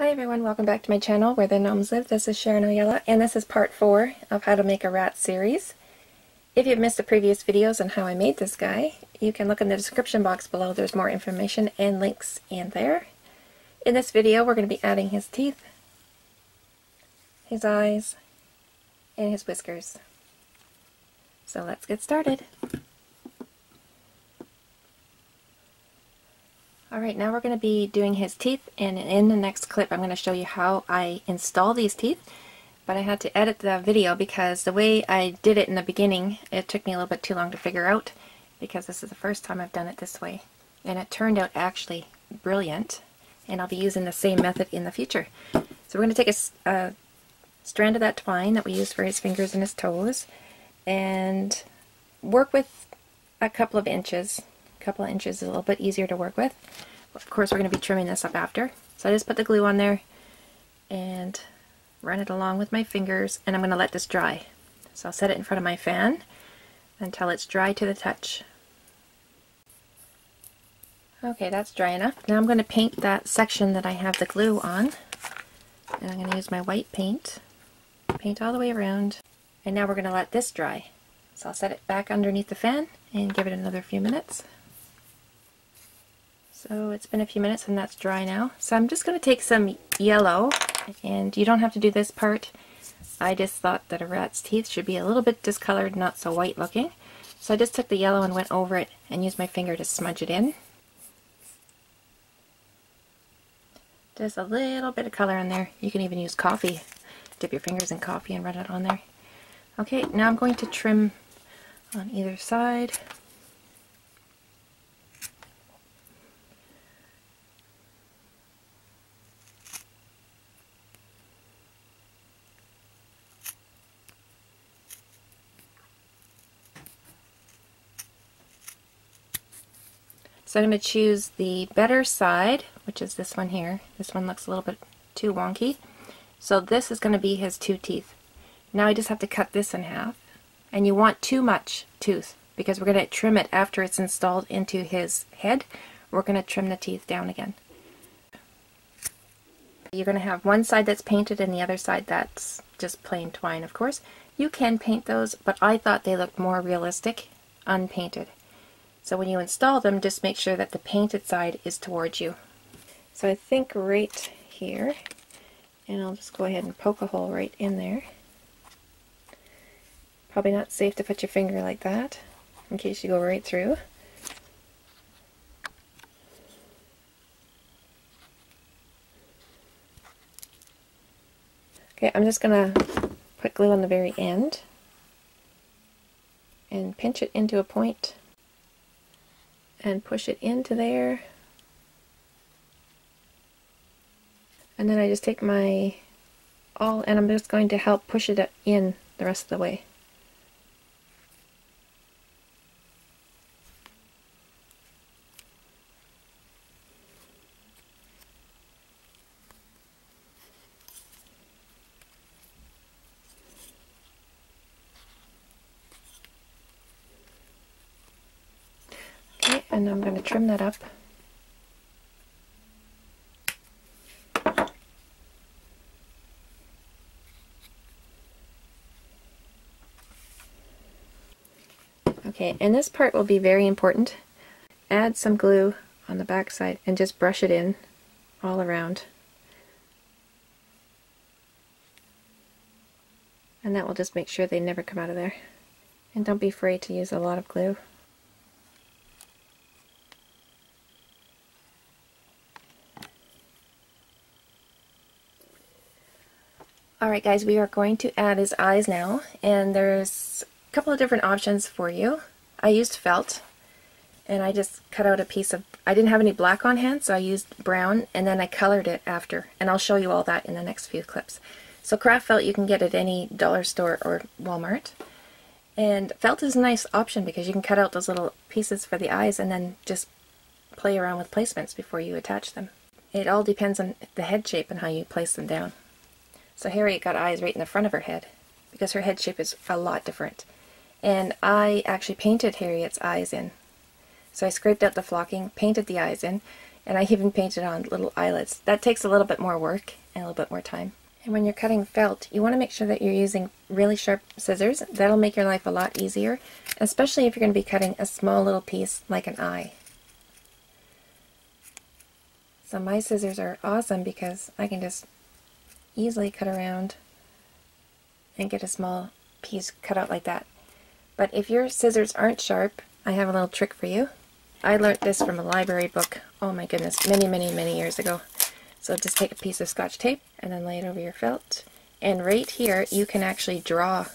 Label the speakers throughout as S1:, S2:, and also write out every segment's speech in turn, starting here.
S1: Hi everyone, welcome back to my channel where the gnomes live. This is Sharon Oyella, and this is part 4 of how to make a rat series. If you've missed the previous videos on how I made this guy, you can look in the description box below. There's more information and links in there. In this video we're going to be adding his teeth, his eyes, and his whiskers. So let's get started. Alright, now we're going to be doing his teeth, and in the next clip I'm going to show you how I install these teeth. But I had to edit the video because the way I did it in the beginning, it took me a little bit too long to figure out, because this is the first time I've done it this way. And it turned out actually brilliant, and I'll be using the same method in the future. So we're going to take a strand of that twine that we used for his fingers and his toes, and work with a couple of inches. A couple of inches is a little bit easier to work with. Of course, we're going to be trimming this up after. So I just put the glue on there and run it along with my fingers, and I'm going to let this dry. So I'll set it in front of my fan until it's dry to the touch. Okay, that's dry enough. Now I'm going to paint that section that I have the glue on, and I'm going to use my white paint. Paint all the way around, and now we're going to let this dry. So I'll set it back underneath the fan and give it another few minutes. So it's been a few minutes and that's dry now. So I'm just going to take some yellow, and you don't have to do this part. I just thought that a rat's teeth should be a little bit discolored, not so white looking. So I just took the yellow and went over it and used my finger to smudge it in. Just a little bit of color in there. You can even use coffee. Dip your fingers in coffee and run it on there. Okay, now I'm going to trim on either side. So I'm going to choose the better side, which is this one here. This one looks a little bit too wonky. So this is going to be his two teeth. Now I just have to cut this in half. And you want too much tooth, because we're going to trim it after it's installed into his head. We're going to trim the teeth down again. You're going to have one side that's painted and the other side that's just plain twine, of course. You can paint those, but I thought they looked more realistic unpainted. So when you install them, just make sure that the painted side is towards you. So I think right here, and I'll just go ahead and poke a hole right in there. Probably not safe to put your finger like that, in case you go right through. Okay, I'm just going to put glue on the very end and pinch it into a point and push it into there. And then I just take my awl and I'm just going to help push it in the rest of the way. Okay, and I'm going to trim that up. Okay, and this part will be very important. Add some glue on the back side and just brush it in all around. And that will just make sure they never come out of there. And don't be afraid to use a lot of glue. Alright guys, we are going to add his eyes now, and there's a couple of different options for you. I used felt, and I just cut out a piece of, I didn't have any black on hand, so I used brown, and then I colored it after, and I'll show you all that in the next few clips. So craft felt you can get at any dollar store or Walmart, and felt is a nice option because you can cut out those little pieces for the eyes and then just play around with placements before you attach them. It all depends on the head shape and how you place them down. So Harriet got eyes right in the front of her head because her head shape is a lot different. And I actually painted Harriet's eyes in. So I scraped out the flocking, painted the eyes in. And I even painted on little eyelets. That takes a little bit more work and a little bit more time. And when you're cutting felt, you want to make sure that you're using really sharp scissors. That'll make your life a lot easier, especially if you're going to be cutting a small little piece like an eye. So my scissors are awesome because I can just easily cut around and get a small piece cut out like that. But if your scissors aren't sharp, I have a little trick for you. I learned this from a library book, oh my goodness, many years ago. So just take a piece of Scotch tape and then lay it over your felt. And right here, you can actually draw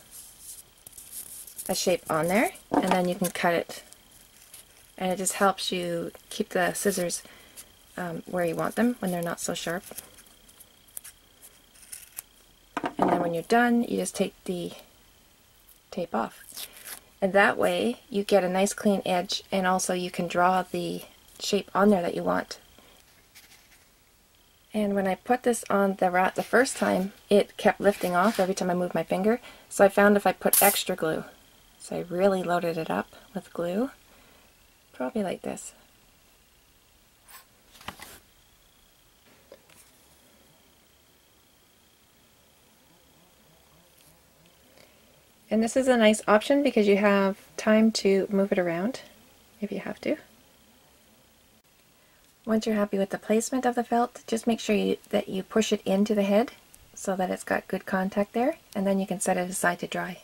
S1: a shape on there, and then you can cut it. And it just helps you keep the scissors where you want them when they're not so sharp. And then when you're done, you just take the tape off. And that way, you get a nice clean edge, and also you can draw the shape on there that you want. And when I put this on the rat the first time, it kept lifting off every time I moved my finger. So I found if I put extra glue, so I really loaded it up with glue, probably like this. And this is a nice option because you have time to move it around if you have to. Once you're happy with the placement of the felt, just make sure that you push it into the head so that it's got good contact there, and then you can set it aside to dry.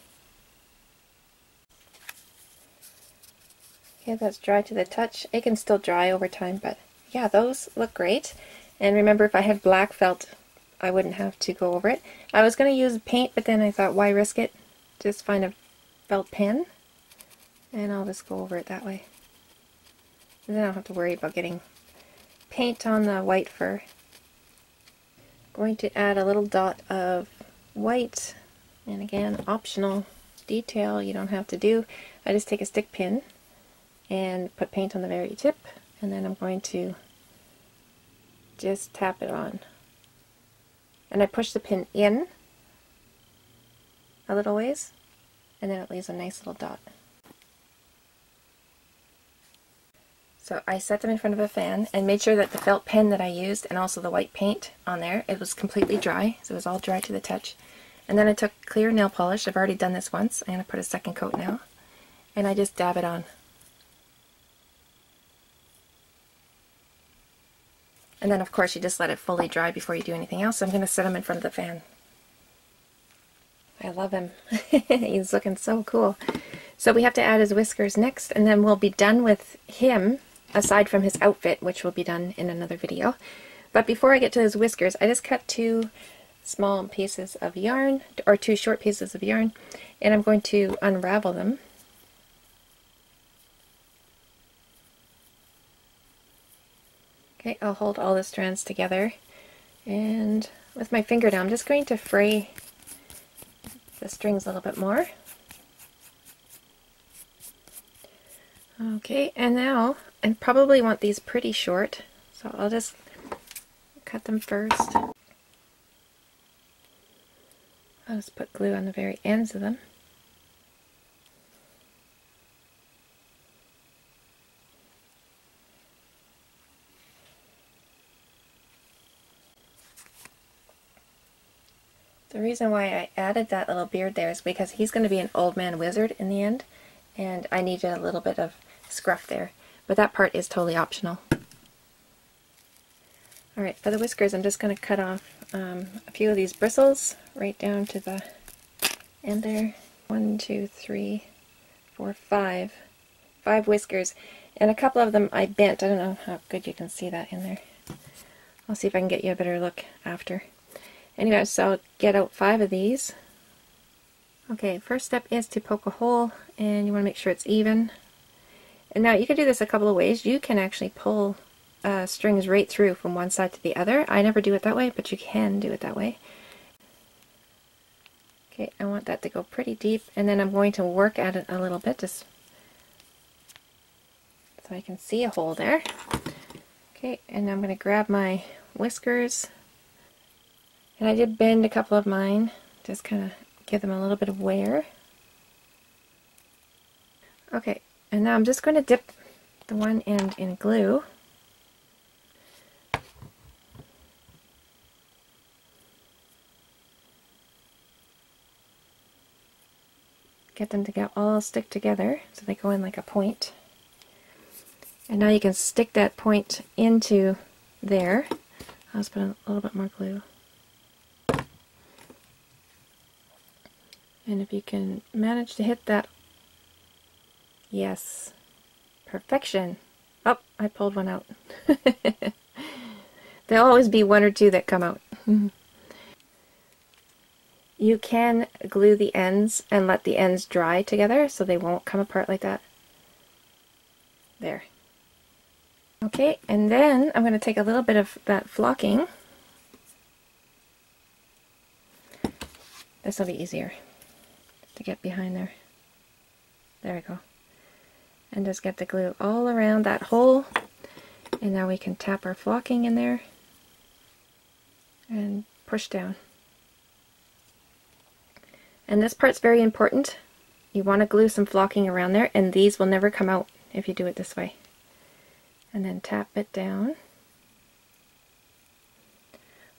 S1: Okay, that's dry to the touch. It can still dry over time, but yeah, those look great. And remember, if I had black felt, I wouldn't have to go over it. I was going to use paint, but then I thought, why risk it? Just find a felt pen, and I'll just go over it that way. And then I don't have to worry about getting paint on the white fur. Going to add a little dot of white, and again, optional detail, you don't have to do. I just take a stick pin and put paint on the very tip, and then I'm going to just tap it on. And I push the pin in a little ways, and then it leaves a nice little dot. So I set them in front of a fan and made sure that the felt pen that I used and also the white paint on there, it was completely dry, so it was all dry to the touch. And then I took clear nail polish. I've already done this once. I'm going to put a second coat now, and I just dab it on. And then of course you just let it fully dry before you do anything else. So I'm going to set him in front of the fan. I love him. He's looking so cool. So we have to add his whiskers next, and then we'll be done with him, aside from his outfit, which will be done in another video. But before I get to his whiskers, I just cut two small pieces of yarn, or two short pieces of yarn, and I'm going to unravel them. Okay, I'll hold all the strands together, and with my finger now, I'm just going to fray the strings a little bit more. Okay, and now I probably want these pretty short, so I'll just cut them first. I'll just put glue on the very ends of them. The reason why I added that little beard there is because he's going to be an old man wizard in the end, and I needed a little bit of scruff there, but that part is totally optional. Alright, for the whiskers I'm just going to cut off a few of these bristles right down to the end there. 1, 2, 3, 4, 5. 5 whiskers, and a couple of them I bent. I don't know how good you can see that in there. I'll see if I can get you a better look after. Anyway, so I'll get out 5 of these. Okay, first step is to poke a hole, and you want to make sure it's even. And now you can do this a couple of ways. You can actually pull strings right through from one side to the other. I never do it that way, but you can do it that way. Okay, I want that to go pretty deep, and then I'm going to work at it a little bit just so I can see a hole there. Okay, and I'm going to grab my whiskers, and I did bend a couple of mine, just kind of give them a little bit of wear. Okay, and now I'm just going to dip the one end in glue, Get them to all stick together so they go in like a point. And now you can stick that point into there. I'll just put a little bit more glue. And if you can manage to hit that, yes, perfection. Oh, I pulled one out. There'll always be one or two that come out. You can glue the ends and let the ends dry together so they won't come apart like that. There. Okay, and then I'm going to take a little bit of that flocking. This will be easier to get behind there. There we go. And just get the glue all around that hole. And now we can tap our flocking in there and push down. And this part's very important. You want to glue some flocking around there, and these will never come out if you do it this way. And then tap it down.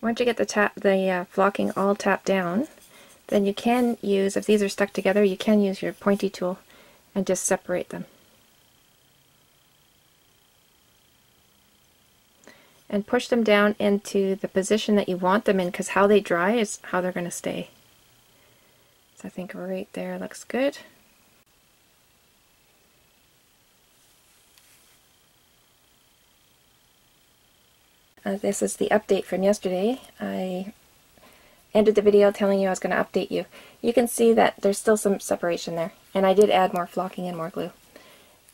S1: Once you get the flocking all tapped down, then you can use, if these are stuck together, you can use your pointy tool and just separate them. And push them down into the position that you want them in, because how they dry is how they're going to stay. So I think right there looks good. This is the update from yesterday. I ended the video telling you I was going to update you. You can see that there's still some separation there, and I did add more flocking and more glue.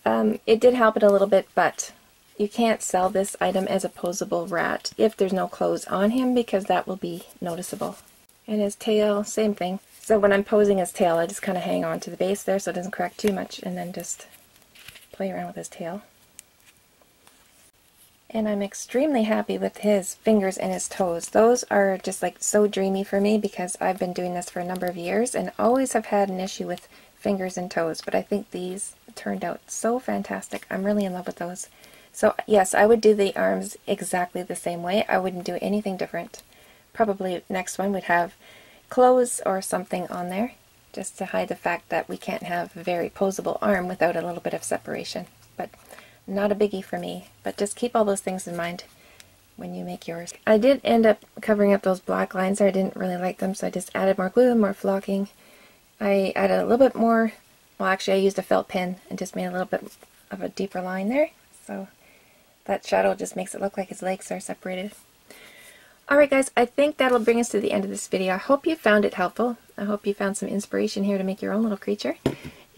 S1: It did help it a little bit, but you can't sell this item as a posable rat if there's no clothes on him, because that will be noticeable. And his tail, same thing. So when I'm posing his tail, I just kind of hang on to the base there so it doesn't crack too much, and then just play around with his tail. And I'm extremely happy with his fingers and his toes. Those are just like so dreamy for me, because I've been doing this for a number of years and always have had an issue with fingers and toes, but I think these turned out so fantastic. I'm really in love with those. So yes, I would do the arms exactly the same way. I wouldn't do anything different. Probably next one would have clothes or something on there, just to hide the fact that we can't have a very posable arm without a little bit of separation. But not a biggie for me, but just keep all those things in mind when you make yours. I did end up covering up those black lines there. I didn't really like them, so I just added more glue and more flocking. I added a little bit more, well actually I used a felt pen and just made a little bit of a deeper line there, so that shadow just makes it look like his legs are separated. Alright guys, I think that'll bring us to the end of this video. I hope you found it helpful. I hope you found some inspiration here to make your own little creature.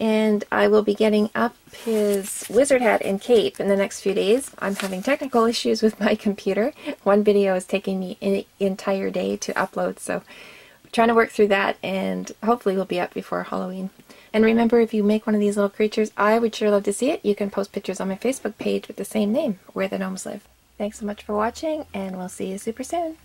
S1: And I will be getting up his wizard hat and cape in the next few days. I'm having technical issues with my computer. One video is taking me an entire day to upload, so I'm trying to work through that, and hopefully we'll be up before Halloween. And remember, if you make one of these little creatures, I would sure love to see it. You can post pictures on my Facebook page with the same name, Where the Gnomes Live. Thanks so much for watching, and we'll see you super soon.